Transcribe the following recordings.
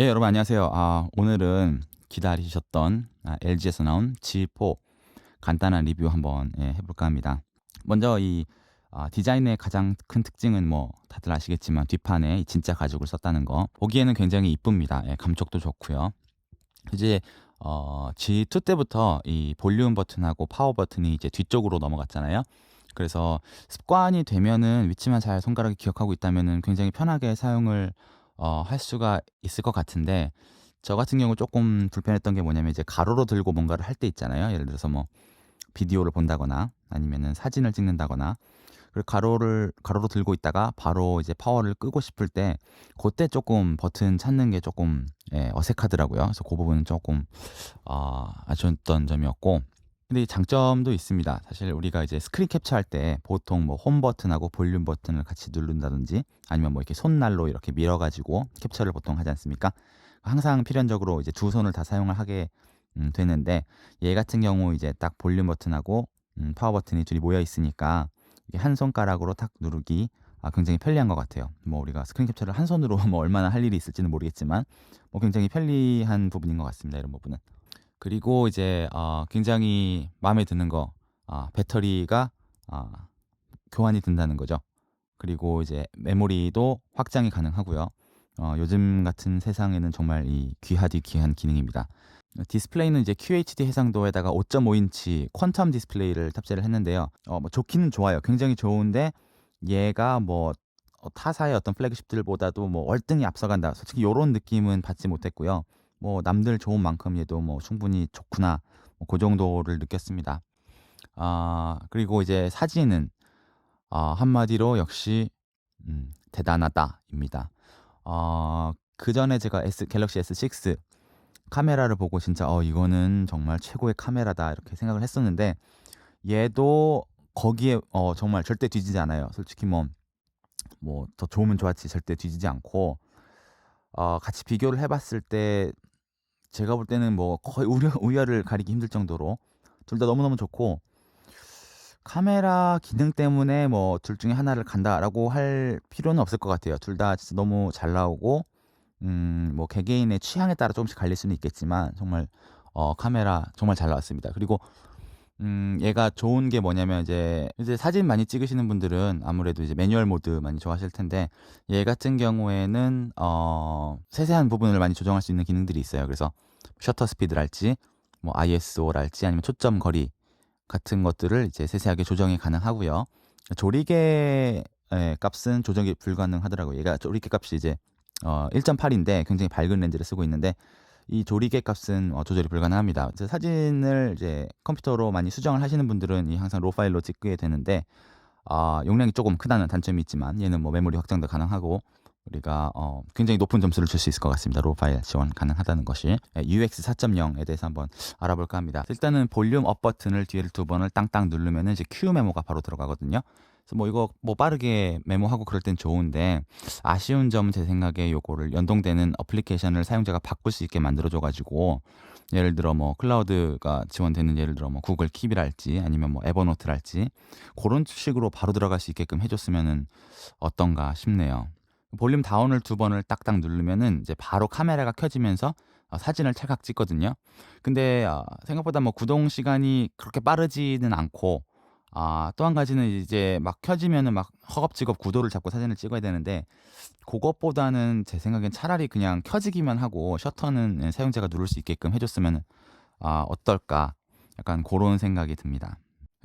예, 여러분 안녕하세요. 오늘은 기다리셨던 LG에서 나온 G4 간단한 리뷰 한번 해볼까 합니다. 먼저 이 디자인의 가장 큰 특징은 뭐 다들 아시겠지만 뒷판에 이 진짜 가죽을 썼다는 거. 보기에는 굉장히 이쁩니다. 감촉도 좋고요. 이제 G2 때부터 이 볼륨 버튼하고 파워 버튼이 이제 뒤쪽으로 넘어갔잖아요. 그래서 습관이 되면은 위치만 잘 손가락이 기억하고 있다면은 굉장히 편하게 사용을 할 수가 있을 것 같은데, 저 같은 경우 조금 불편했던 게 뭐냐면 이제 가로로 들고 뭔가를 할 때 있잖아요. 예를 들어서 뭐 비디오를 본다거나 아니면은 사진을 찍는다거나, 그리고 가로로 들고 있다가 바로 이제 파워를 끄고 싶을 때 그때 조금 버튼 찾는 게 조금 어색하더라고요. 그래서 그 부분은 조금 아쉬웠던 점이었고, 근데 이 장점도 있습니다. 사실 우리가 이제 스크린 캡처할 때 보통 뭐 홈 버튼하고 볼륨 버튼을 같이 누른다든지 아니면 뭐 이렇게 손날로 이렇게 밀어가지고 캡처를 보통 하지 않습니까? 항상 필연적으로 이제 두 손을 다 사용을 하게 되는데, 얘 같은 경우 이제 딱 볼륨 버튼하고 파워 버튼이 둘이 모여 있으니까 이게 한 손가락으로 탁 누르기 굉장히 편리한 것 같아요. 뭐 우리가 스크린 캡처를 한 손으로 뭐 얼마나 할 일이 있을지는 모르겠지만 뭐 굉장히 편리한 부분인 것 같습니다. 이런 부분은. 그리고 이제 굉장히 마음에 드는 거, 배터리가 어, 교환이 된다는 거죠. 그리고 이제 메모리도 확장이 가능하고요. 요즘 같은 세상에는 정말 이 귀하디 귀한 기능입니다. 디스플레이는 이제 QHD 해상도에다가 5.5인치 퀀텀 디스플레이를 탑재를 했는데요. 뭐 좋기는 좋아요. 굉장히 좋은데 얘가 뭐 타사의 어떤 플래그십들보다도 뭐 월등히 앞서간다, 솔직히 요런 느낌은 받지 못했고요. 뭐 남들 좋은 만큼 얘도 뭐 충분히 좋구나, 뭐그 정도를 느꼈습니다. 그리고 이제 사진은 한마디로 역시 대단하다입니다. 그전에 제가 갤럭시 S6 카메라를 보고 진짜 이거는 정말 최고의 카메라다 이렇게 생각을 했었는데, 얘도 거기에 정말 절대 뒤지지 않아요. 솔직히 뭐 더 좋으면 좋았지 절대 뒤지지 않고, 같이 비교를 해봤을 때 제가 볼 때는 뭐 거의 우열을 가리기 힘들 정도로 둘 다 너무너무 좋고, 카메라 기능 때문에 뭐 둘 중에 하나를 간다라고 할 필요는 없을 것 같아요. 둘 다 진짜 너무 잘 나오고, 뭐 개개인의 취향에 따라 조금씩 갈릴 수는 있겠지만 정말 카메라 정말 잘 나왔습니다. 그리고 얘가 좋은 게 뭐냐면 이제 사진 많이 찍으시는 분들은 아무래도 이제 매뉴얼 모드 많이 좋아하실 텐데, 얘 같은 경우에는 세세한 부분을 많이 조정할 수 있는 기능들이 있어요. 그래서 셔터 스피드랄지 뭐 ISO랄지 아니면 초점 거리 같은 것들을 이제 세세하게 조정이 가능하고요. 조리개 값은 조정이 불가능하더라고요. 얘가 조리개 값이 이제 1.8인데 굉장히 밝은 렌즈를 쓰고 있는데, 이 조리개 값은 조절이 불가능합니다. 사진을 이제 컴퓨터로 많이 수정을 하시는 분들은 이 항상 로 파일로 찍게 되는데, 용량이 조금 크다는 단점이 있지만 얘는 뭐 메모리 확장도 가능하고 우리가 굉장히 높은 점수를 줄 수 있을 것 같습니다. 로 파일 지원 가능하다는 것이. UX 4.0에 대해서 한번 알아볼까 합니다. 일단은 볼륨 업 버튼을 뒤를 두 번을 땅땅 누르면은 이제 Q 메모가 바로 들어가거든요. 그래서 뭐 이거 뭐 빠르게 메모하고 그럴 땐 좋은데, 아쉬운 점은 제 생각에 요거를 연동되는 어플리케이션을 사용자가 바꿀 수 있게 만들어줘 가지고, 예를 들어 뭐 클라우드가 지원되는, 예를 들어 뭐 구글 킵이랄지 아니면 뭐 에버노트랄지 그런 식으로 바로 들어갈 수 있게끔 해줬으면은 어떤가 싶네요. 볼륨 다운을 두 번을 딱딱 누르면은 이제 바로 카메라가 켜지면서 사진을 찰칵 찍거든요. 근데 생각보다 뭐 구동 시간이 그렇게 빠르지는 않고, 또 한 가지는 이제 막 켜지면은 막 허겁지겁 구도를 잡고 사진을 찍어야 되는데, 그것보다는 제 생각엔 차라리 그냥 켜지기만 하고 셔터는 사용자가 누를 수 있게끔 해줬으면 어떨까, 약간 그런 생각이 듭니다.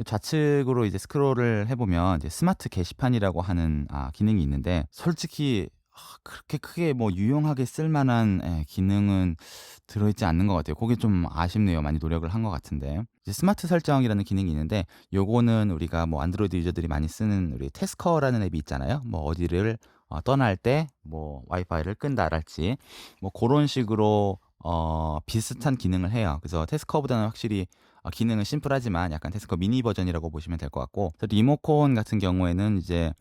좌측으로 이제 스크롤을 해보면 이제 스마트 게시판이라고 하는 기능이 있는데, 솔직히 그렇게 크게 뭐 유용하게 쓸만한 기능은 들어있지 않는 것 같아요. 그게 좀 아쉽네요. 많이 노력을 한 것 같은데. 이제 스마트 설정이라는 기능이 있는데, 요거는 우리가 뭐 안드로이드 유저들이 많이 쓰는 우리 태스커라는 앱이 있잖아요. 뭐 어디를 떠날 때 뭐 와이파이를 끈다랄지 뭐 그런 식으로 비슷한 기능을 해요. 그래서 태스커보다는 확실히 기능은 심플하지만 약간 태스커 미니 버전이라고 보시면 될 것 같고, 리모콘 같은 경우에는 이제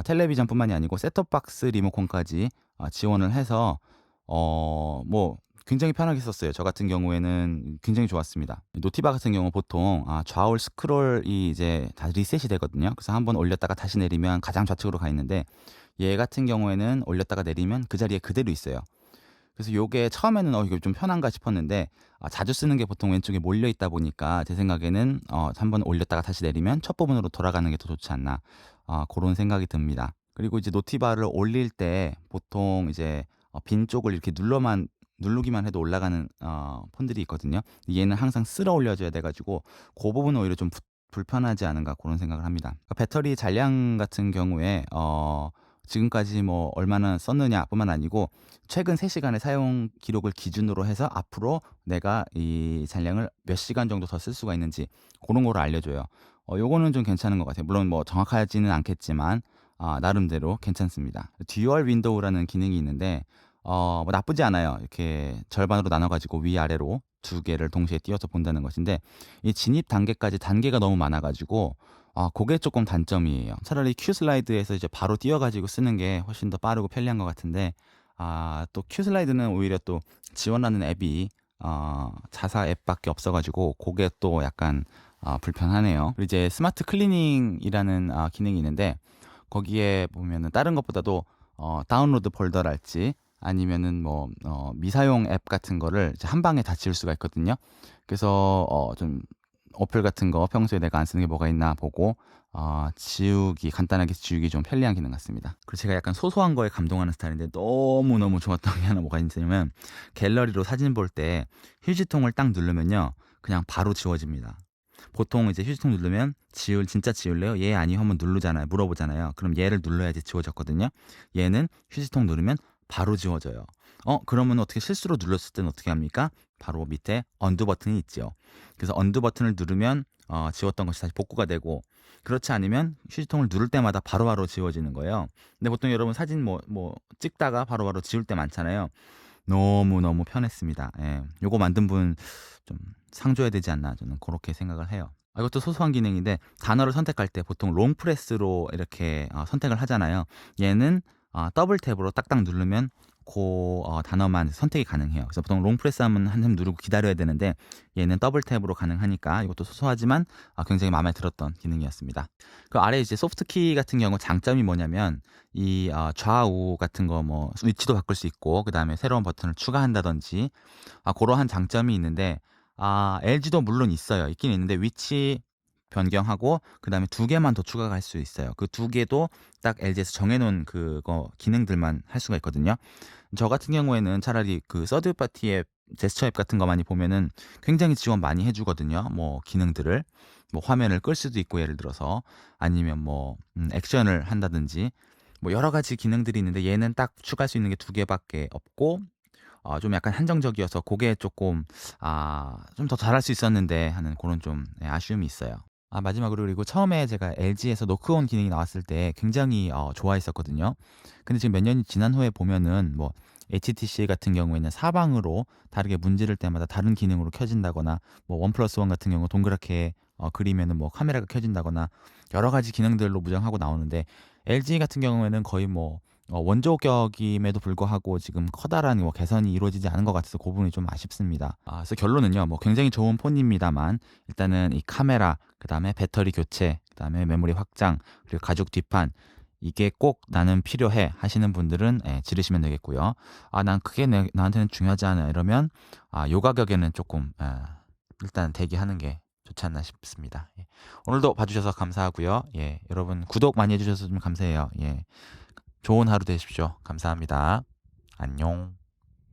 텔레비전뿐만이 아니고 셋톱박스 리모콘까지 지원을 해서 뭐 굉장히 편하게 썼어요. 저 같은 경우에는 굉장히 좋았습니다. 노티바 같은 경우 보통 좌우 스크롤이 이제 다 리셋이 되거든요. 그래서 한번 올렸다가 다시 내리면 가장 좌측으로 가 있는데, 얘 같은 경우에는 올렸다가 내리면 그 자리에 그대로 있어요. 그래서 요게 처음에는 이게 좀 편한가 싶었는데 자주 쓰는 게 보통 왼쪽에 몰려 있다 보니까 제 생각에는 1번 올렸다가 다시 내리면 첫 부분으로 돌아가는 게 더 좋지 않나 고런 생각이 듭니다. 그리고 이제 노티바를 올릴 때 보통 이제 빈 쪽을 이렇게 누르기만 해도 올라가는 폰들이 있거든요. 얘는 항상 쓸어 올려줘야 돼 가지고 그 부분은 오히려 좀 불편하지 않은가 그런 생각을 합니다. 배터리 잔량 같은 경우에 지금까지 뭐 얼마나 썼느냐뿐만 아니고 최근 3시간의 사용 기록을 기준으로 해서 앞으로 내가 이 잔량을 몇 시간 정도 더 쓸 수가 있는지 그런 거를 알려줘요. 요거는 좀 괜찮은 것 같아요. 물론 뭐 정확하지는 않겠지만 나름대로 괜찮습니다. 듀얼 윈도우라는 기능이 있는데 뭐 나쁘지 않아요. 이렇게 절반으로 나눠 가지고 위아래로 두 개를 동시에 띄워서 본다는 것인데 이 진입 단계까지 단계가 너무 많아 가지고 고게 조금 단점이에요. 차라리 큐 슬라이드에서 이제 바로 띄워 가지고 쓰는 게 훨씬 더 빠르고 편리한 것 같은데 또 큐 슬라이드는 오히려 또 지원하는 앱이 자사 앱밖에 없어 가지고 고게 또 약간 불편하네요. 그리고 이제 스마트 클리닝이라는 기능이 있는데 거기에 보면은 다른 것보다도 다운로드 폴더랄지 아니면은 뭐 미사용 앱 같은 거를 이제 한 방에 다 지울 수가 있거든요. 그래서 좀 어플 같은 거 평소에 내가 안 쓰는 게 뭐가 있나 보고 간단하게 지우기 좀 편리한 기능 같습니다. 그리고 제가 약간 소소한 거에 감동하는 스타일인데 너무너무 좋았던 게 하나 뭐가 있냐면 갤러리로 사진 볼 때 휴지통을 딱 누르면요. 그냥 바로 지워집니다. 보통 이제 휴지통 누르면 진짜 지울래요? 예, 아니요 한번 누르잖아요. 물어보잖아요. 그럼 얘를 눌러야지 지워졌거든요. 얘는 휴지통 누르면 바로 지워져요. 그러면 어떻게 실수로 눌렀을 때는 어떻게 합니까? 바로 밑에 언두 버튼이 있죠. 그래서 언두 버튼을 누르면 지웠던 것이 다시 복구가 되고 그렇지 않으면 휴지통을 누를 때마다 바로바로 지워지는 거예요. 근데 보통 여러분 사진 뭐 찍다가 바로바로 지울 때 많잖아요. 너무너무 편했습니다. 예. 요거 만든 분 좀 상 줘야 되지 않나 저는 그렇게 생각을 해요. 이것도 소소한 기능인데 단어를 선택할 때 보통 롱 프레스로 이렇게 선택을 하잖아요. 얘는 더블 탭으로 딱딱 누르면 그 단어만 선택이 가능해요. 그래서 보통 롱 프레스하면 한참 누르고 기다려야 되는데 얘는 더블 탭으로 가능하니까 이것도 소소하지만 굉장히 마음에 들었던 기능이었습니다. 그 아래 이제 소프트키 같은 경우 장점이 뭐냐면 이 좌우 같은 거 뭐 위치도 바꿀 수 있고 그 다음에 새로운 버튼을 추가한다든지 그러한 장점이 있는데 LG도 물론 있긴 있는데 위치 변경하고 그다음에 2개만 더 추가가 할 수 있어요. 그 2개도 딱 LG에서 정해놓은 그거 기능들만 할 수가 있거든요. 저 같은 경우에는 차라리 그 서드 파티 앱 제스처 앱 같은 거 많이 보면은 굉장히 지원 많이 해주거든요. 뭐 기능들을 뭐 화면을 끌 수도 있고 예를 들어서 아니면 뭐 액션을 한다든지 뭐 여러 가지 기능들이 있는데 얘는 딱 추가할 수 있는 게 2개밖에 없고 좀 약간 한정적이어서 그게 조금 좀 더 잘할 수 있었는데 하는 그런 좀 아쉬움이 있어요. 마지막으로 그리고 처음에 제가 LG에서 노크온 기능이 나왔을 때 굉장히 좋아했었거든요. 근데 지금 몇 년이 지난 후에 보면은 뭐 HTC 같은 경우에는 사방으로 다르게 문지를 때마다 다른 기능으로 켜진다거나 뭐 원 플러스 원 같은 경우 동그랗게 그리면은 뭐 카메라가 켜진다거나 여러 가지 기능들로 무장하고 나오는데 LG 같은 경우에는 거의 뭐 원조격임에도 불구하고 지금 커다란 뭐 개선이 이루어지지 않은 것 같아서 그 부분이 좀 아쉽습니다. 그래서 결론은요, 뭐 굉장히 좋은 폰입니다만 일단은 이 카메라, 그 다음에 배터리 교체, 그 다음에 메모리 확장, 그리고 가죽 뒷판 이게 꼭 나는 필요해 하시는 분들은 지르시면 되겠고요. 난 그게 나한테는 중요하지 않아 이러면 요 가격에는 조금 일단 대기하는 게 좋지 않나 싶습니다. 예. 오늘도 봐주셔서 감사하고요. 예, 여러분 구독 많이 해주셔서 좀 감사해요. 예. 좋은 하루 되십시오. 감사합니다. 안녕.